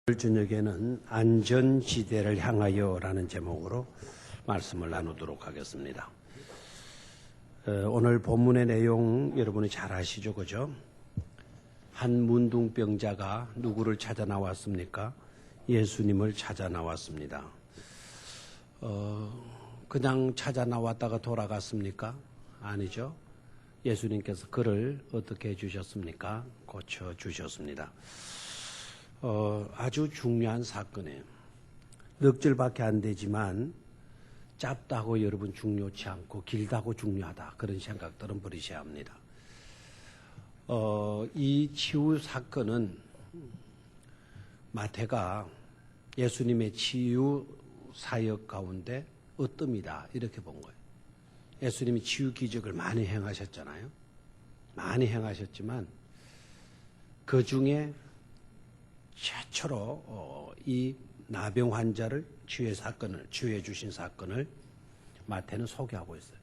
오늘 저녁에는 안전지대를 향하여라는 제목으로 말씀을 나누도록 하겠습니다. 오늘 본문의 내용 여러분이 잘 아시죠, 그죠? 한 문둥병자가 누구를 찾아 나왔습니까? 예수님을 찾아 나왔습니다. 그냥 찾아 나왔다가 돌아갔습니까? 아니죠. 예수님께서 그를 어떻게 해주셨습니까? 고쳐주셨습니다. 아주 중요한 사건이에요. 넉줄밖에 안 되지만 짧다고 여러분 중요치 않고 길다고 중요하다. 그런 생각들은 버리셔야 합니다. 이 치유 사건은 마태가 예수님의 치유 사역 가운데 어뜸이다 이렇게 본 거예요. 예수님이 치유 기적을 많이 행하셨잖아요. 많이 행하셨지만 그 중에 최초로 이 나병 환자를 치유해 주신 사건을 마태는 소개하고 있어요.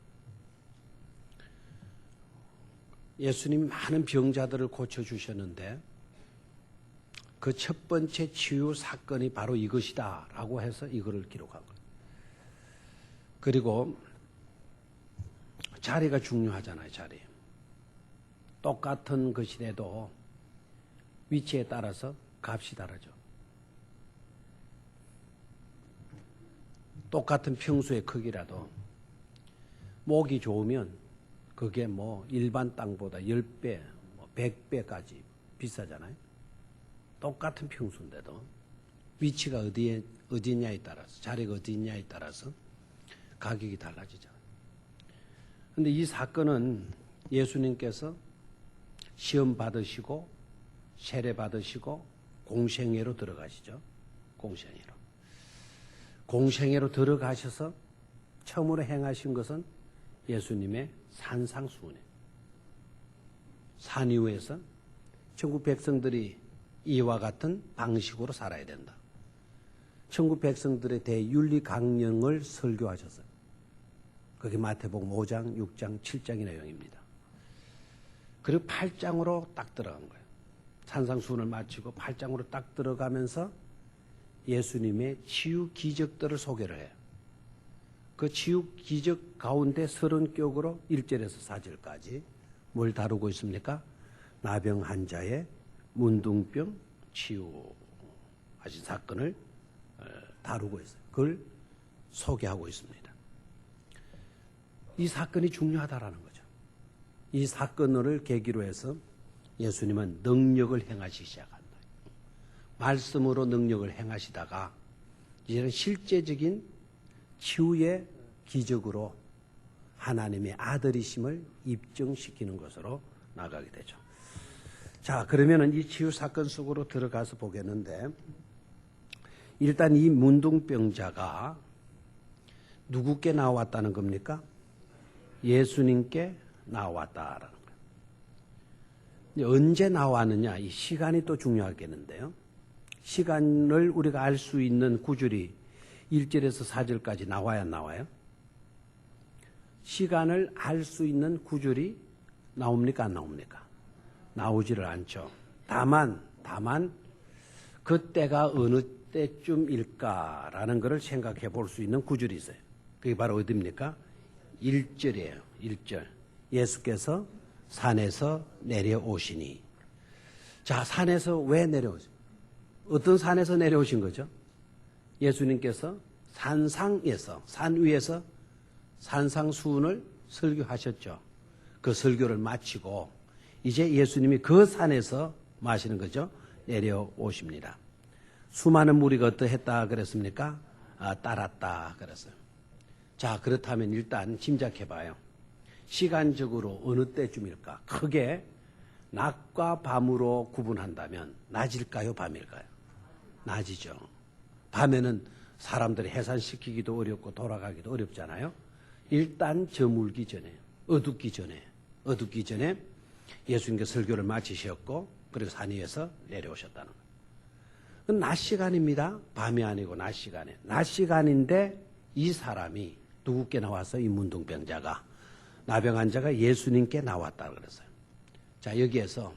예수님이 많은 병자들을 고쳐주셨는데 그 첫 번째 치유 사건이 바로 이것이다 라고 해서 이거를 기록한 거예요. 그리고 자리가 중요하잖아요. 자리. 똑같은 것이라도 위치에 따라서 값이 다르죠. 똑같은 평수의 크기라도 목이 좋으면 그게 일반 땅보다 10배, 100배까지 비싸잖아요. 똑같은 평수인데도 위치가 어디냐에 따라서, 자리가 어디냐에 따라서 가격이 달라지잖아요. 그런데 이 사건은 예수님께서 시험 받으시고 세례 받으시고 공생애로 들어가시죠. 공생애로 들어가셔서 처음으로 행하신 것은 예수님의 산상수훈이에요. 산 위에서 천국 백성들이 이와 같은 방식으로 살아야 된다. 천국 백성들에 대해 윤리 강령을 설교하셨어요. 그게 마태복음 5장, 6장, 7장의 내용입니다. 그리고 8장으로 딱 들어간 거예요. 산상수훈을 마치고 8장으로 딱 들어가면서 예수님의 치유 기적들을 소개를 해요. 그 치유 기적 가운데 30격으로 1절에서 4절까지 뭘 다루고 있습니까? 나병 환자의 문둥병 치유하신 사건을 다루고 있어요. 그걸 소개하고 있습니다. 이 사건이 중요하다라는 거죠. 이 사건을 계기로 해서 예수님은 능력을 행하시기 시작한다. 말씀으로 능력을 행하시다가 이제는 실제적인 치유의 기적으로 하나님의 아들이심을 입증시키는 것으로 나가게 되죠. 자, 그러면은 이 치유 사건 속으로 들어가서 보겠는데, 일단 이 문둥병자가 누구께 나왔다는 겁니까? 예수님께 나왔다라는 거예요. 언제 나왔느냐, 이 시간이 또 중요하겠는데요. 시간을 우리가 알 수 있는 구절이 1절에서 4절까지 나와야 나와요? 시간을 알 수 있는 구절이 나옵니까? 안 나옵니까? 나오지를 않죠. 다만 그때가 어느 때쯤일까라는 것을 생각해 볼 수 있는 구절이 있어요. 그게 바로 어디입니까? 1절이에요. 1절. 예수께서 산에서 내려오시니. 자, 산에서 왜 내려오세요? 어떤 산에서 내려오신 거죠? 예수님께서 산상에서, 산 위에서 산상수훈을 설교하셨죠. 그 설교를 마치고 이제 예수님이 그 산에서 뭐 하시는 거죠? 내려오십니다. 수많은 무리가 어떠했다 그랬습니까? 따랐다 그랬어요. 자, 그렇다면 일단 짐작해 봐요. 시간적으로 어느 때쯤일까? 크게 낮과 밤으로 구분한다면 낮일까요? 밤일까요? 낮이죠. 밤에는 사람들이 해산시키기도 어렵고 돌아가기도 어렵잖아요. 일단 저물기 전에, 어둡기 전에 예수님께서 설교를 마치셨고 그리고 산 위에서 내려오셨다는 거예요. 낮 시간입니다. 밤이 아니고 낮 시간에. 낮 시간인데 이 사람이 누구께 나와서 이 문둥병자가, 나병 환자가 예수님께 나왔다고 그랬어요. 자, 여기에서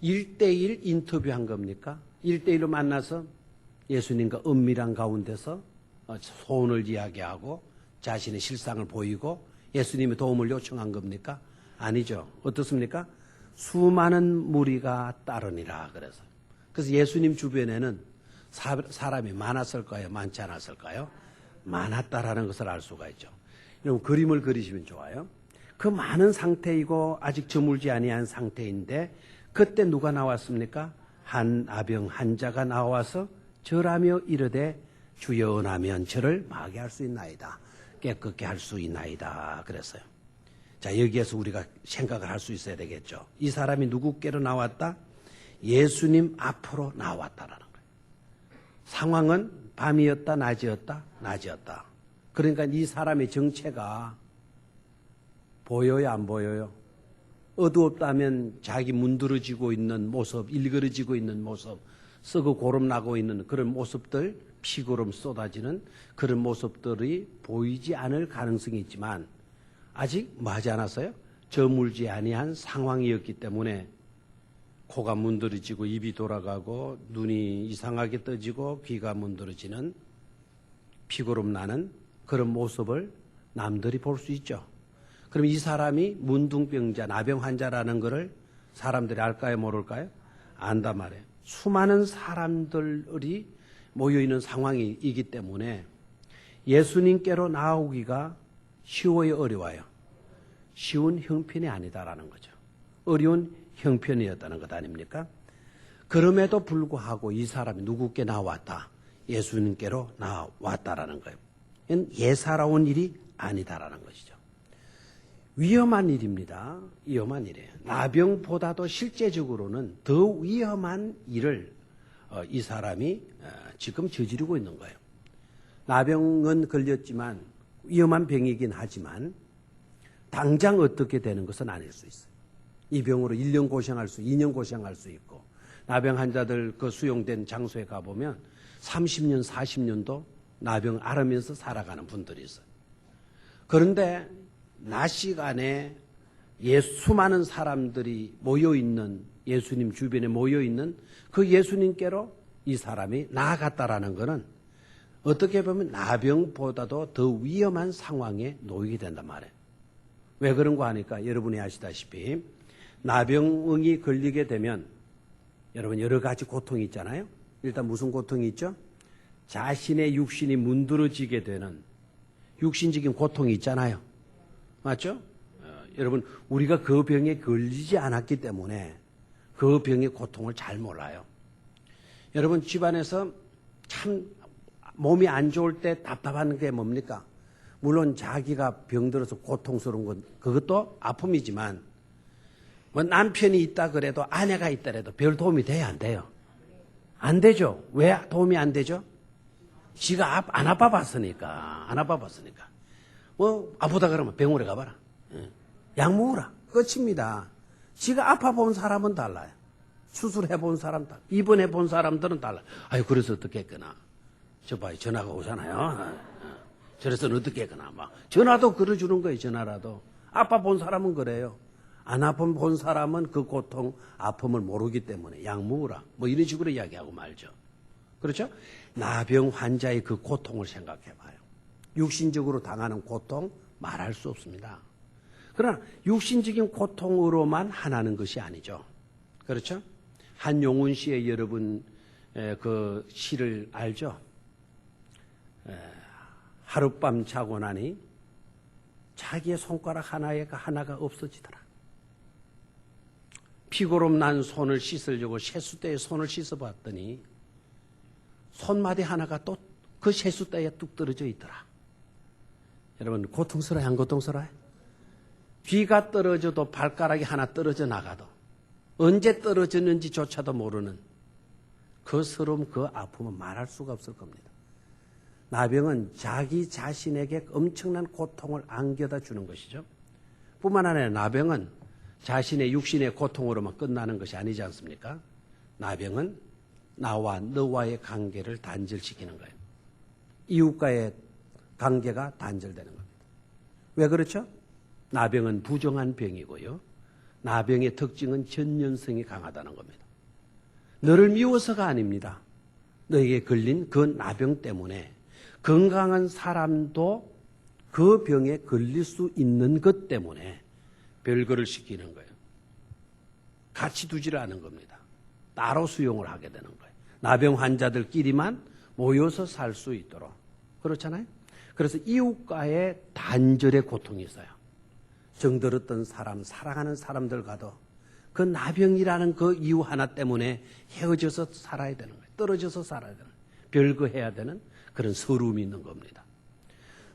1대1 인터뷰한 겁니까? 1대1로 만나서 예수님과 은밀한 가운데서 소원을 이야기하고 자신의 실상을 보이고 예수님의 도움을 요청한 겁니까? 아니죠. 어떻습니까? 수많은 무리가 따르니라 그래서. 그래서 예수님 주변에는 사람이 많았을까요? 많지 않았을까요? 많았다라는 것을 알 수가 있죠. 여러분 그림을 그리시면 좋아요. 그 많은 상태이고 아직 저물지 아니한 상태인데 그때 누가 나왔습니까? 한 나병 환자가 나와서 절하며 이르되 주여 원하면 저를 마게 할 수 있나이다. 깨끗게 할 수 있나이다. 그랬어요. 자, 여기에서 우리가 생각을 할 수 있어야 되겠죠. 이 사람이 누구께로 나왔다? 예수님 앞으로 나왔다라는 거예요. 상황은 밤이었다, 낮이었다, 낮이었다. 그러니까 이 사람의 정체가 보여요, 안 보여요? 어두웠다면 자기 문드러지고 있는 모습, 일그러지고 있는 모습, 썩어 고름나고 있는 그런 모습들, 피구름 쏟아지는 그런 모습들이 보이지 않을 가능성이 있지만 아직 뭐 하지 않았어요? 저물지 아니한 상황이었기 때문에 코가 문드러지고 입이 돌아가고 눈이 이상하게 떠지고 귀가 문드러지는 피구름 나는 그런 모습을 남들이 볼 수 있죠. 그럼 이 사람이 문둥병자, 나병 환자라는 것을 사람들이 알까요, 모를까요? 안단 말이에요. 수많은 사람들이 모여있는 상황이기 때문에 예수님께로 나오기가 쉬워요, 어려워요? 쉬운 형편이 아니다라는 거죠. 어려운 형편이었다는 것 아닙니까? 그럼에도 불구하고 이 사람이 누구께 나왔다? 예수님께로 나왔다라는 거예요. 이건 예사로운 일이 아니다라는 것이죠. 위험한 일입니다. 위험한 일이에요. 나병보다도 실제적으로는 더 위험한 일을 이 사람이 지금 저지르고 있는 거예요. 나병은 걸렸지만 위험한 병이긴 하지만 당장 어떻게 되는 것은 아닐 수 있어요. 이 병으로 1년 고생할 수, 2년 고생할 수 있고 나병 환자들 그 수용된 장소에 가보면 30년, 40년도 나병 앓으면서 살아가는 분들이 있어요. 그런데 낮 시간에 수많은 사람들이 모여있는 예수님 주변에 모여있는 그 예수님께로 이 사람이 나아갔다라는 것은 어떻게 보면 나병보다도 더 위험한 상황에 놓이게 된단 말이에요. 왜 그런가 하니까 여러분이 아시다시피 나병이 걸리게 되면 여러분 여러 가지 고통이 있잖아요. 일단 무슨 고통이 있죠? 자신의 육신이 문드러지게 되는 육신적인 고통이 있잖아요. 맞죠? 여러분 우리가 그 병에 걸리지 않았기 때문에 그 병의 고통을 잘 몰라요. 여러분 집안에서 참 몸이 안 좋을 때 답답한 게 뭡니까? 물론 자기가 병들어서 고통스러운 건 그것도 아픔이지만 뭐 남편이 있다 그래도 아내가 있더라도 별 도움이 돼야 안 돼요? 안 되죠. 왜 도움이 안 되죠? 지가 안 아파봤으니까. 안 아파봤으니까. 뭐 아프다 그러면 병원에 가봐라. 약 먹으라. 끝입니다. 지가 아파본 사람은 달라요. 수술해본 사람 달라요. 입원해본 사람들은 달라요. 아유 그래서 어떻게 했거나. 저 봐요. 전화가 오잖아요. 저래서는 어떻게 했거나. 막 전화도 걸어주는 거예요. 전화라도. 아파본 사람은 그래요. 안 아파본 사람은 그 고통, 아픔을 모르기 때문에 약 먹으라. 뭐 이런 식으로 이야기하고 말죠. 그렇죠? 나병 환자의 그 고통을 생각해봐요. 육신적으로 당하는 고통 말할 수 없습니다. 그러나 육신적인 고통으로만 하나는 것이 아니죠. 그렇죠? 한용운 씨의 여러분 그 시를 알죠? 하룻밤 자고 나니 자기의 손가락 하나가 없어지더라. 피고름 난 손을 씻으려고 세숫대에 손을 씻어봤더니 손마디 하나가 또 그 세숫대에 뚝 떨어져 있더라. 여러분 고통스러워요? 안 고통스러워요? 귀가 떨어져도 발가락이 하나 떨어져 나가도 언제 떨어졌는지조차도 모르는 그 서러움, 그 아픔은 말할 수가 없을 겁니다. 나병은 자기 자신에게 엄청난 고통을 안겨다 주는 것이죠. 뿐만 아니라 나병은 자신의 육신의 고통으로만 끝나는 것이 아니지 않습니까? 나병은 나와 너와의 관계를 단절시키는 거예요. 이웃과의 관계가 단절되는 겁니다. 왜 그렇죠? 나병은 부정한 병이고요. 나병의 특징은 전염성이 강하다는 겁니다. 너를 미워서가 아닙니다. 너에게 걸린 그 나병 때문에 건강한 사람도 그 병에 걸릴 수 있는 것 때문에 별거를 시키는 거예요. 같이 두지를 않은 겁니다. 따로 수용을 하게 되는 거예요. 나병 환자들끼리만 모여서 살 수 있도록. 그렇잖아요? 그래서 이웃과의 단절의 고통이 있어요. 정들었던 사람, 사랑하는 사람들과도 그 나병이라는 그 이유 하나 때문에 헤어져서 살아야 되는 거예요. 떨어져서 살아야 되는 거예요. 별거 해야 되는 그런 서러움이 있는 겁니다.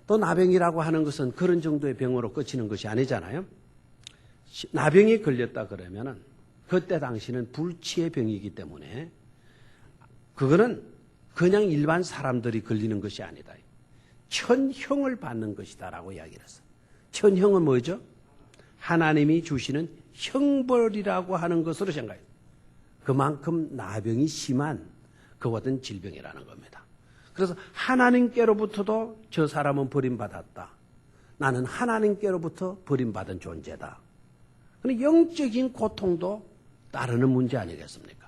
또 나병이라고 하는 것은 그런 정도의 병으로 끝이는 것이 아니잖아요. 나병이 걸렸다 그러면은 그때 당시는 불치의 병이기 때문에 그거는 그냥 일반 사람들이 걸리는 것이 아니다. 천형을 받는 것이다라고 이야기를 했어요. 천형은 뭐죠? 하나님이 주시는 형벌이라고 하는 것으로 생각해요. 그만큼 나병이 심한 그와 같은 질병이라는 겁니다. 그래서 하나님께로부터도 저 사람은 버림받았다. 나는 하나님께로부터 버림받은 존재다. 근데 영적인 고통도 따르는 문제 아니겠습니까?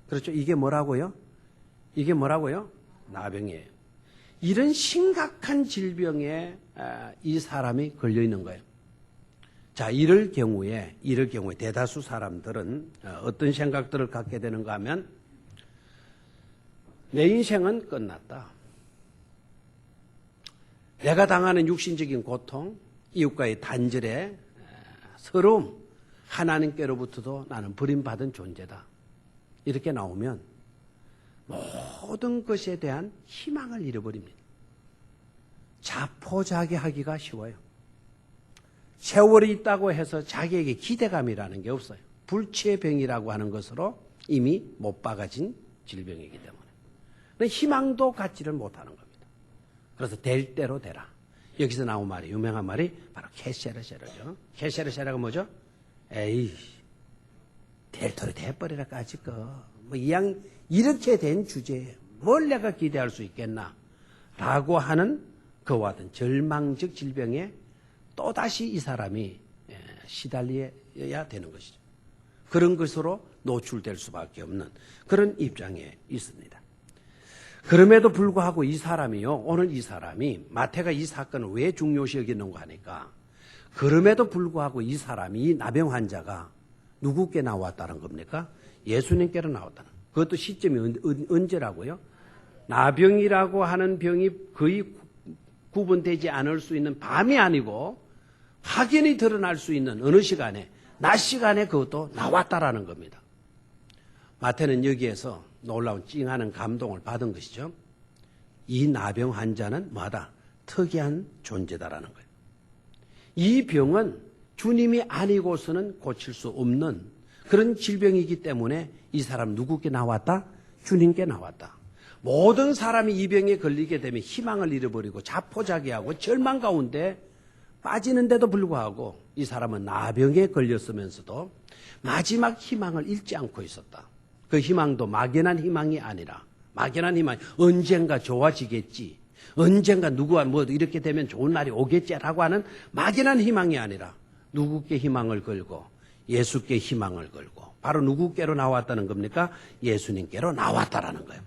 그렇죠? 이게 뭐라고요? 이게 뭐라고요? 나병이에요. 이런 심각한 질병에 이 사람이 걸려 있는 거예요. 자, 이럴 경우에 대다수 사람들은 어떤 생각들을 갖게 되는가 하면 내 인생은 끝났다. 내가 당하는 육신적인 고통, 이웃과의 단절에 서러움, 하나님께로부터도 나는 버림받은 존재다. 이렇게 나오면 모든 것에 대한 희망을 잃어버립니다. 자포자기하기가 쉬워요. 세월이 있다고 해서 자기에게 기대감이라는 게 없어요. 불치의 병이라고 하는 것으로 이미 못 박아진 질병이기 때문에. 희망도 갖지를 못하는 겁니다. 그래서 될 대로 되라. 여기서 나온 말이, 유명한 말이 바로 케세르세르죠. 케세르세르가 뭐죠? 에이, 될 대로 돼버리라까지 이렇게 된 주제에 뭘 내가 기대할 수 있겠나? 라고 하는 그와 같은 절망적 질병에 또다시 이 사람이 시달려야 되는 것이죠. 그런 것으로 노출될 수밖에 없는 그런 입장에 있습니다. 그럼에도 불구하고 이 사람이요, 오늘 이 사람이 마태가 이 사건을 왜 중요시 여기는가 하니까 그럼에도 불구하고 이 사람이, 이 나병 환자가 누구께 나왔다는 겁니까? 예수님께로 나왔다는. 그것도 시점이 언제라고요? 나병이라고 하는 병이 거의 구분되지 않을 수 있는 밤이 아니고 확연히 드러날 수 있는 어느 시간에, 낮 시간에 그것도 나왔다라는 겁니다. 마태는 여기에서 놀라운 찡하는 감동을 받은 것이죠. 이 나병 환자는 뭐다? 특이한 존재다라는 거예요. 이 병은 주님이 아니고서는 고칠 수 없는 그런 질병이기 때문에 이 사람 누구께 나왔다? 주님께 나왔다. 모든 사람이 이 병에 걸리게 되면 희망을 잃어버리고 자포자기하고 절망 가운데 빠지는데도 불구하고 이 사람은 나병에 걸렸으면서도 마지막 희망을 잃지 않고 있었다. 그 희망도 막연한 희망이 아니라, 막연한 희망이 언젠가 좋아지겠지, 언젠가 누구와 뭐 이렇게 되면 좋은 날이 오겠지라고 하는 막연한 희망이 아니라 누구께 희망을 걸고 예수께 희망을 걸고 바로 누구께로 나왔다는 겁니까? 예수님께로 나왔다라는 거예요.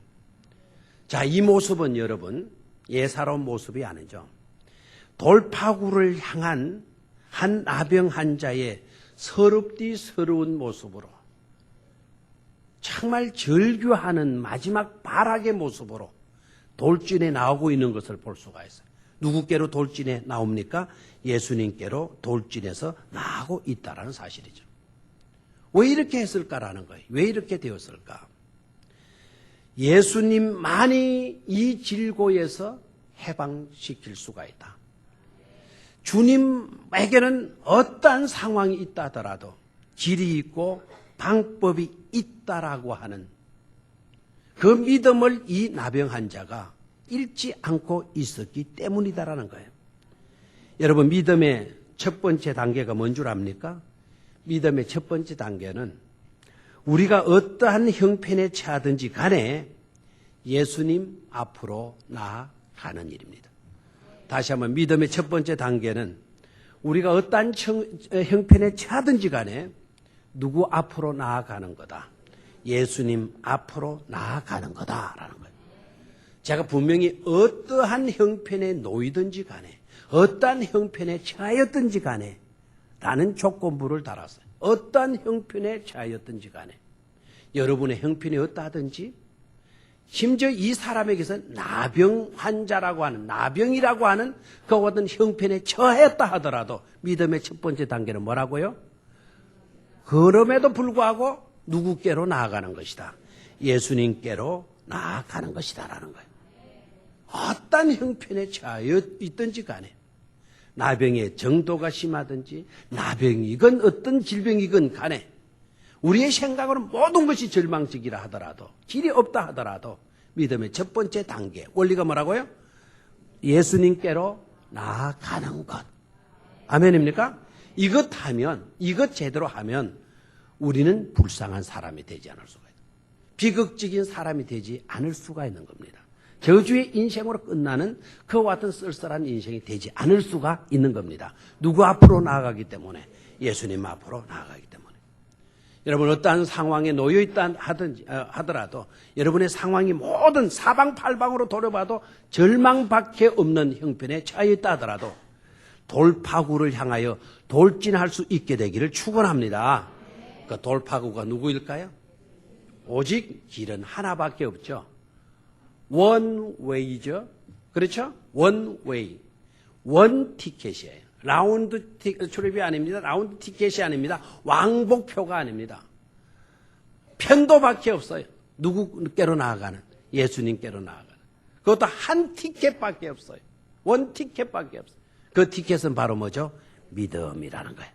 자, 이 모습은 여러분 예사로운 모습이 아니죠. 돌파구를 향한 한 나병 환자의 서럽디 서러운 모습으로, 정말 절규하는 마지막 발악의 모습으로 돌진에 나오고 있는 것을 볼 수가 있어요. 누구께로 돌진에 나옵니까? 예수님께로 돌진해서 나오고 있다라는 사실이죠. 왜 이렇게 했을까라는 거예요. 왜 이렇게 되었을까? 예수님만이 이 질고에서 해방시킬 수가 있다. 주님에게는 어떠한 상황이 있다 하더라도 길이 있고 방법이 있다라고 하는 그 믿음을 이 나병 환자가 잃지 않고 있었기 때문이다라는 거예요. 여러분, 믿음의 첫 번째 단계가 뭔 줄 압니까? 믿음의 첫 번째 단계는 우리가 어떠한 형편에 처하든지 간에 예수님 앞으로 나아가는 일입니다. 다시 한번, 믿음의 첫 번째 단계는 우리가 어떠한 형편에 처하든지 간에 누구 앞으로 나아가는 거다. 예수님 앞으로 나아가는 거다라는 거예요. 제가 분명히 어떠한 형편에 놓이든지 간에 어떠한 형편에 처하였든지 간에 라는 조건부를 달았어요. 어떠한 형편에 처하였든지 간에 여러분의 형편이 어떠하든지 심지어 이 사람에게서 나병 환자라고 하는 나병이라고 하는 그 어떤 형편에 처했다 하더라도 믿음의 첫 번째 단계는 뭐라고요? 그럼에도 불구하고 누구께로 나아가는 것이다. 예수님께로 나아가는 것이다라는 거예요. 어떤 형편에 처하여 있든지 간에 나병의 정도가 심하든지 나병이건 어떤 질병이건 간에 우리의 생각으로는 모든 것이 절망적이라 하더라도 길이 없다 하더라도 믿음의 첫 번째 단계 원리가 뭐라고요? 예수님께로 나아가는 것. 아멘입니까? 이것 제대로 하면 우리는 불쌍한 사람이 되지 않을 수가 있다. 비극적인 사람이 되지 않을 수가 있는 겁니다. 저주의 인생으로 끝나는 그와 같은 쓸쓸한 인생이 되지 않을 수가 있는 겁니다. 누구 앞으로 나아가기 때문에? 예수님 앞으로 나아가기 때문에. 여러분 어떠한 상황에 놓여 있다 하더라도 여러분의 상황이 모든 사방팔방으로 돌아봐도 절망밖에 없는 형편에 처해 있다 하더라도 돌파구를 향하여 돌진할 수 있게 되기를 축원합니다. 그 돌파구가 누구일까요? 오직 길은 하나밖에 없죠. One way죠. 그렇죠? One way. One ticket이에요. 라운드 출입이 아닙니다. 라운드 티켓이 아닙니다. 왕복표가 아닙니다. 편도밖에 없어요. 누구께로 나아가는? 예수님께로 나아가는. 그것도 한 티켓밖에 없어요. 원 티켓밖에 없어요. 그 티켓은 바로 뭐죠? 믿음이라는 거예요.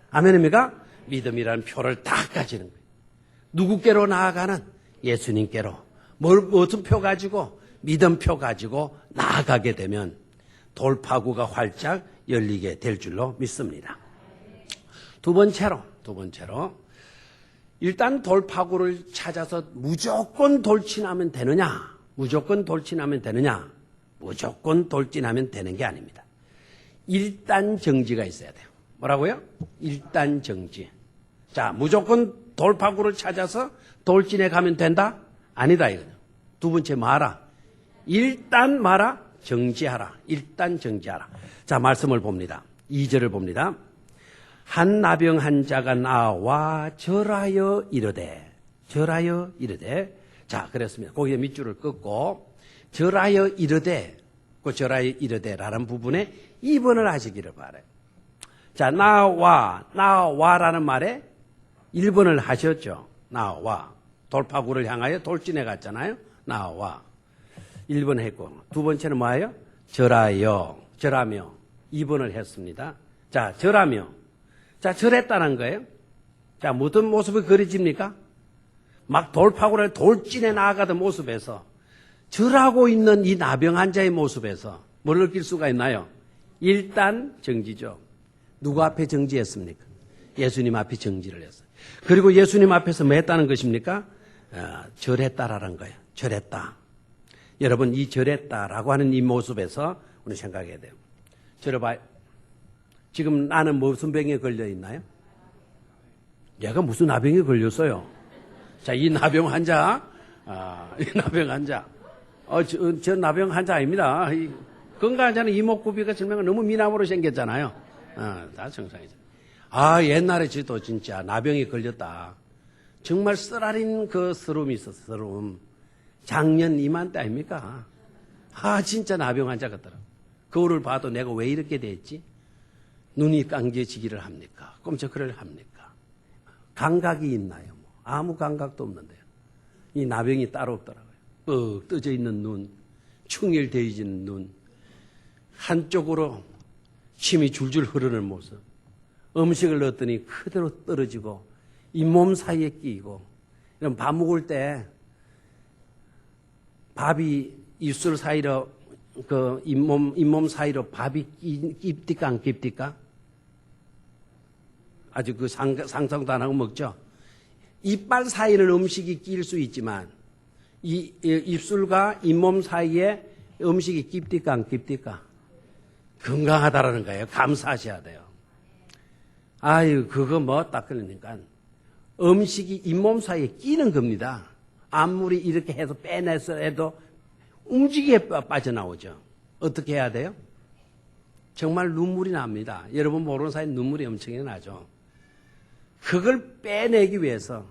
아멘입니까? 믿음이라는 표를 다 가지는 거예요. 누구께로 나아가는? 예수님께로. 무슨 표 가지고? 믿음표 가지고 나아가게 되면 돌파구가 활짝 열리게 될 줄로 믿습니다. 두 번째로 일단 돌파구를 찾아서 무조건 돌진하면 되느냐? 무조건 돌진하면 되는 게 아닙니다. 일단 정지가 있어야 돼요. 뭐라고요? 일단 정지. 자, 무조건 돌파구를 찾아서 돌진해 가면 된다? 아니다 이거죠. 두 번째 말아. 일단 말아. 정지하라. 일단 정지하라. 자, 말씀을 봅니다. 2절을 봅니다. 한 나병 환자가 나와 절하여 이르되. 자, 그랬습니다. 거기에 밑줄을 긋고 절하여 이르되, 그 절하여 이르되라는 부분에 2번을 하시기를 바라요. 자, 나와라는 말에 1번을 하셨죠. 나와. 돌파구를 향하여 돌진해 갔잖아요. 나와. 1번 했고, 두 번째는 뭐예요? 절하며 2번을 했습니다. 자, 절하며. 자, 절했다는 거예요. 자, 무슨 모습이 그려집니까? 막 돌파구를 돌진해 나아가던 모습에서 절하고 있는 이 나병 환자의 모습에서 뭘 느낄 수가 있나요? 일단 정지죠. 누구 앞에 정지했습니까? 예수님 앞에 정지를 했어요. 그리고 예수님 앞에서 뭐 했다는 것입니까? 절했다라는 거예요. 절했다. 여러분, 이 절했다라고 하는 이 모습에서 우리 생각해야 돼요. 절해봐요. 지금 나는 무슨 병에 걸려 있나요? 얘가 무슨 나병에 걸렸어요? 자, 이 나병 환자, 저 나병 환자 아닙니다. 건강한 자는 이목구비가 질병은 너무 미남으로 생겼잖아요. 다 정상이죠. 옛날에 저도 진짜 나병에 걸렸다. 정말 쓰라린 그 서름이 있었어, 서름. 작년 이맘때 아닙니까? 진짜 나병 환자 같더라. 거울을 봐도 내가 왜 이렇게 됐지? 눈이 감겨지기를 합니까? 꼼짝을 합니까? 감각이 있나요? 아무 감각도 없는데요. 이 나병이 따로 없더라고요. 뻑 떠져 있는 눈, 충혈되어 있는 눈, 한쪽으로 침이 줄줄 흐르는 모습. 음식을 넣었더니 그대로 떨어지고 잇몸 사이에 끼고, 이런 밥 먹을 때 밥이 입술 사이로 그 잇몸 사이로 밥이 끼입니까 안 끼입니까? 아주 그 상상도 안 하고 먹죠. 이빨 사이는 음식이 끼일 수 있지만 이 입술과 잇몸 사이에 음식이 끼입니까 안 끼입니까? 건강하다라는 거예요. 감사하셔야 돼요. 그거 딱 그러니까 음식이 잇몸 사이에 끼는 겁니다. 아무리 이렇게 해서 빼내서 해도 움직이게 빠져나오죠. 어떻게 해야 돼요? 정말 눈물이 납니다. 여러분 모르는 사이에 눈물이 엄청 나죠. 그걸 빼내기 위해서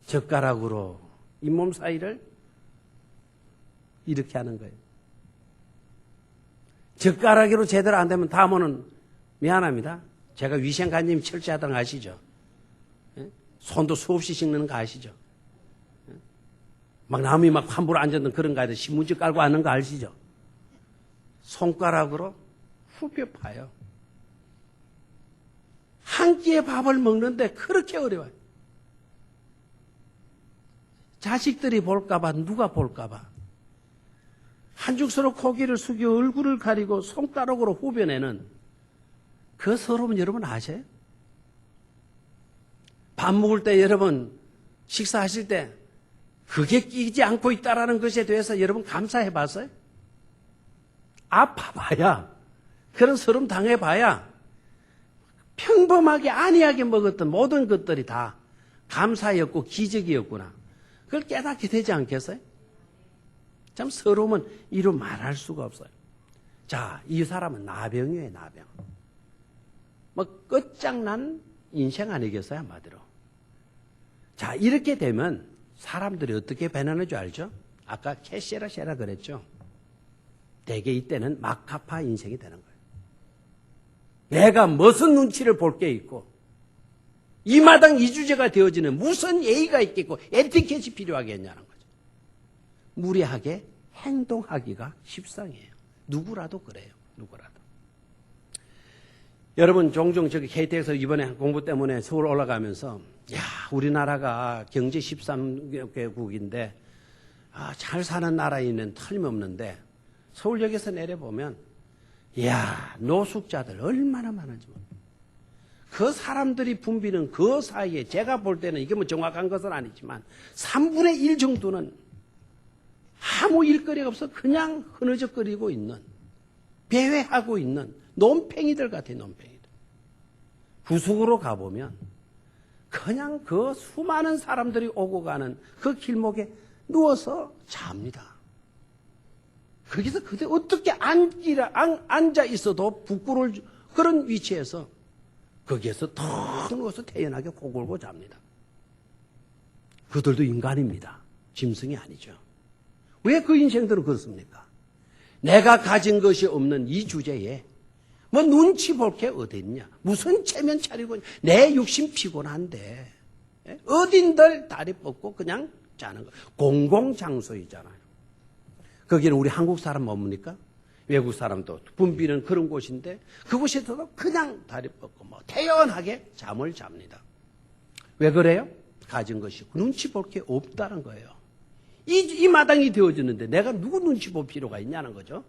젓가락으로 잇몸 사이를 이렇게 하는 거예요. 젓가락으로 제대로 안 되면 다음에는 미안합니다. 제가 위생관님 철저하다는 거 아시죠? 손도 수없이 씻는 거 아시죠? 막 남이 막 함부로 앉았던 그런 거 아니라 신문지 깔고 앉는 거 아시죠? 손가락으로 후벼 파요. 한 끼의 밥을 먹는데 그렇게 어려워요. 자식들이 볼까봐, 누가 볼까봐. 한 죽서로 고개를 숙여 얼굴을 가리고 손가락으로 후벼내는 그 서러움 여러분 아세요? 밥 먹을 때 여러분 식사하실 때 그게 끼지 않고 있다라는 것에 대해서 여러분 감사해 봤어요? 아파봐야, 그런 서러움 당해봐야 평범하게 안이하게 먹었던 모든 것들이 다 감사였고 기적이었구나. 그걸 깨닫게 되지 않겠어요? 참 서러움은 이루 말할 수가 없어요. 자, 이 사람은 나병이에요, 나병. 뭐 끝장난 인생 아니겠어요, 한마디로. 자, 이렇게 되면 사람들이 어떻게 배나는 줄 알죠? 아까 캐세라세라 그랬죠? 대개 이때는 막가파 인생이 되는 거예요. 내가 무슨 눈치를 볼 게 있고 이 마당 이주제가 되어지는 무슨 예의가 있겠고 에티켓이 필요하겠냐는 거죠. 무례하게 행동하기가 십상이에요. 누구라도 그래요. 누구라도. 여러분 종종 저기 KT에서 이번에 공부 때문에 서울 올라가면서 야, 우리나라가 경제 13개국인데 잘 사는 나라에는 틀림없는데 서울역에서 내려보면 야, 노숙자들 얼마나 많은지 모릅니다. 그 사람들이 붐비는 그 사이에 제가 볼 때는 이게 뭐 정확한 것은 아니지만 3분의 1 정도는 아무 일거리가 없어 그냥 흐느적거리고 있는, 배회하고 있는 논팽이들 같아요. 논팽이들. 구석으로 가보면 그냥 그 수많은 사람들이 오고 가는 그 길목에 누워서 잡니다. 거기서 그때 어떻게 앉아 있어도 부끄러울 그런 위치에서 거기에서 턱 누워서 태연하게 코 골고 잡니다. 그들도 인간입니다. 짐승이 아니죠. 왜 그 인생들은 그렇습니까? 내가 가진 것이 없는 이 주제에 뭐 눈치 볼 게 어디 있냐. 무슨 체면 차리고 내 육신 피곤한데 어딘들 다리 뻗고 그냥 자는 거. 공공장소이잖아요. 거기는 우리 한국 사람 뭡니까? 외국 사람도 붐비는 그런 곳인데 그곳에서도 그냥 다리 뻗고 뭐 태연하게 잠을 잡니다. 왜 그래요? 가진 것이 눈치 볼 게 없다는 거예요. 이 마당이 되어지는데 내가 누구 눈치 볼 필요가 있냐는 거죠.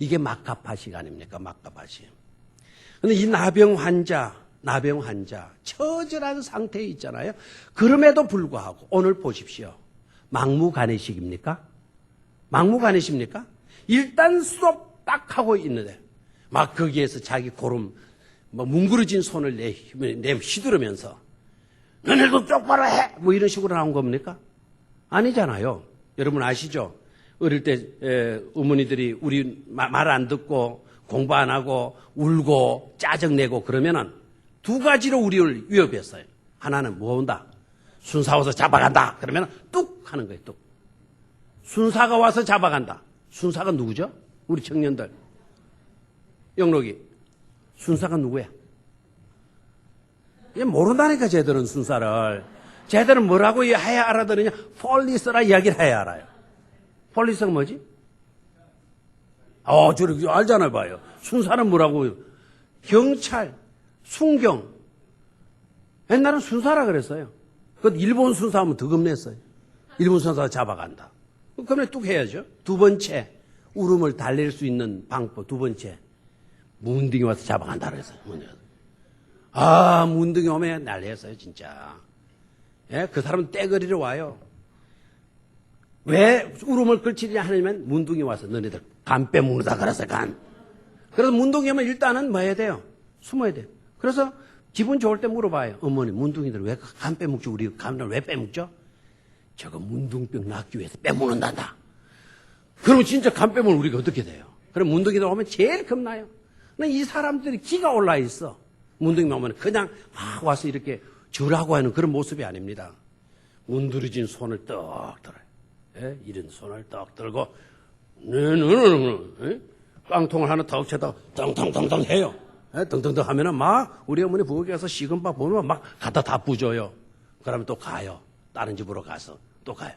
이게 막가파식 아닙니까? 막가파식. 근데 이 나병 환자 처절한 상태에 있잖아요. 그럼에도 불구하고 오늘 보십시오. 막무가내식입니까? 막무가내십니까? 일단 수업 딱 하고 있는데 막 거기에서 자기 고름 뭐 뭉그러진 손을 내 휘두르면서 너네도 똑바로 해! 뭐 이런 식으로 나온 겁니까? 아니잖아요. 여러분 아시죠? 어릴 때 어머니들이 우리 말 안 듣고 공부 안 하고 울고 짜증내고 그러면은 두 가지로 우리를 위협했어요. 하나는 뭐 온다? 순사 와서 잡아간다. 그러면 뚝 하는 거예요. 뚝. 순사가 와서 잡아간다. 순사가 누구죠? 우리 청년들. 영록이. 순사가 누구야? 얘 모른다니까 제대로는 순사를. 제대로 뭐라고 해야 알아들으냐? 폴리스라 이야기를 해야 알아요. 폴리스가 뭐지? 저렇게 알잖아요, 봐요. 순사는 뭐라고요? 경찰, 순경. 옛날은 순사라 그랬어요. 그 일본 순사하면 더 겁냈어요. 일본 순사가 잡아간다. 그러면 뚝 해야죠. 두 번째, 울음을 달랠 수 있는 방법. 두 번째, 문둥이 와서 잡아간다 그랬어요. 문둥이 오면 난리였어요, 진짜. 예, 그 사람은 떼거리로 와요. 왜 울음을 걸치냐 하냐면 문둥이 와서 너네들 간 빼먹는다 그랬어요, 간. 그래서 문둥이 오면 일단은 뭐 해야 돼요? 숨어야 돼요. 그래서 기분 좋을 때 물어봐요. 어머니, 문둥이들 왜 간 빼먹죠? 우리 간을 왜 빼먹죠? 저거 문둥병 낫기 위해서 빼먹는단다. 그러면 진짜 간 빼먹으면 우리가 어떻게 돼요? 그럼 문둥이들 오면 제일 겁나요. 이 사람들이 기가 올라 있어. 문둥이 오면 그냥 막 와서 이렇게 절하고 하는 그런 모습이 아닙니다. 문드러진 손을 떡 들어요. 예? 이런 손을 떡 들고, 깡통을 하나 턱 쳐다 덩덩덩덩 해요. 예? 덩덩덩 하면은 막 우리 어머니 부엌에 가서 식은 밥 보면 막 갖다 다 부줘요. 그러면 또 가요. 다른 집으로 가서 또 가요.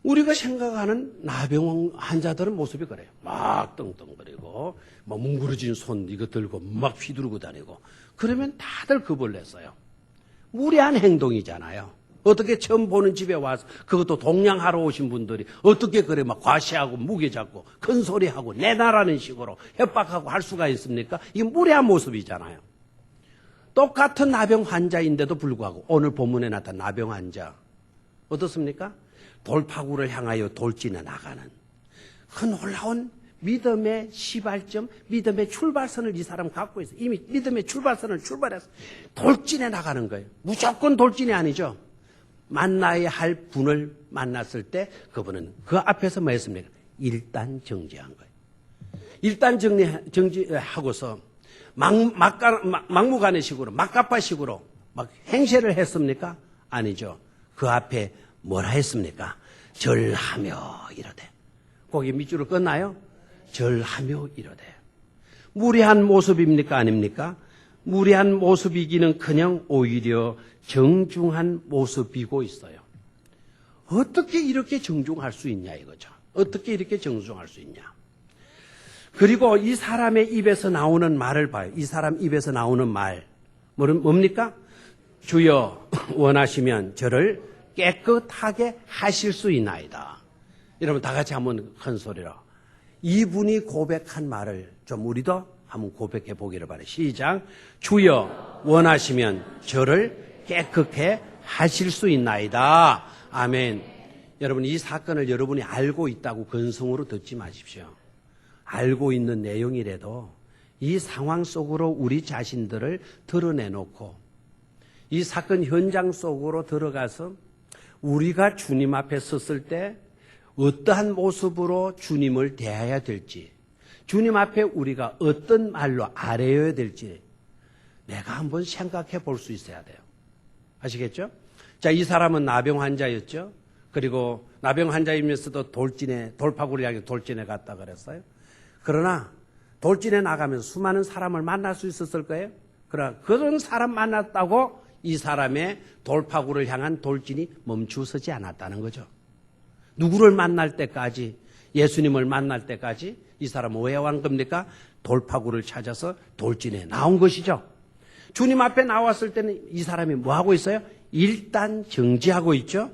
우리가 생각하는 나병 환자들은 모습이 그래요. 막 떵떵거리고, 막 뭉그러진 손 이거 들고 막 휘두르고 다니고. 그러면 다들 겁을 냈어요. 무례한 행동이잖아요. 어떻게 처음 보는 집에 와서 그것도 동냥하러 오신 분들이 어떻게 그래 막 과시하고 무게 잡고 큰 소리하고 내놔라는 식으로 협박하고 할 수가 있습니까? 이게 무례한 모습이잖아요. 똑같은 나병 환자인데도 불구하고 오늘 본문에 나타난 나병 환자 어떻습니까? 돌파구를 향하여 돌진해 나가는 그 놀라운 믿음의 시발점, 믿음의 출발선을 이 사람 갖고 있어요. 이미 믿음의 출발선을 출발해서 돌진해 나가는 거예요. 무조건 돌진이 아니죠. 만나야 할 분을 만났을 때 그분은 그 앞에서 뭐 했습니까? 일단 정지한 거예요. 일단 정지하고서 막무가내식으로, 막가파식으로 막 행세를 했습니까? 아니죠. 그 앞에 뭐라 했습니까? 절하며 이러되. 거기 밑줄을 끊나요? 절하며 이러되. 무례한 모습입니까? 아닙니까? 무례한 모습이기는커녕 오히려 정중한 모습이고 있어요. 어떻게 이렇게 정중할 수 있냐 이거죠. 어떻게 이렇게 정중할 수 있냐. 그리고 이 사람의 입에서 나오는 말을 봐요. 이 사람 입에서 나오는 말 뭡니까? 주여 원하시면 저를 깨끗하게 하실 수 있나이다. 여러분 다 같이 한번 큰 소리로 이분이 고백한 말을 좀 우리도 한번 고백해 보기를 바라요. 시작. 주여 원하시면 저를 깨끗해 하실 수 있나이다. 아멘. 여러분 이 사건을 여러분이 알고 있다고 근성으로 듣지 마십시오. 알고 있는 내용이라도 이 상황 속으로 우리 자신들을 드러내놓고 이 사건 현장 속으로 들어가서 우리가 주님 앞에 섰을 때 어떠한 모습으로 주님을 대해야 될지, 주님 앞에 우리가 어떤 말로 아뢰어야 될지 내가 한번 생각해 볼 수 있어야 돼요. 아시겠죠? 자, 이 사람은 나병 환자였죠. 그리고 나병 환자이면서도 돌파구를 향해 돌진해 갔다 그랬어요. 그러나 돌진해 나가면서 수많은 사람을 만날 수 있었을 거예요. 그러나 그런 사람 만났다고 이 사람의 돌파구를 향한 돌진이 멈추서지 않았다는 거죠. 누구를 만날 때까지, 예수님을 만날 때까지 이 사람은 왜 온 겁니까? 돌파구를 찾아서 돌진해 나온 것이죠. 주님 앞에 나왔을 때는 이 사람이 뭐 하고 있어요? 일단 정지하고 있죠.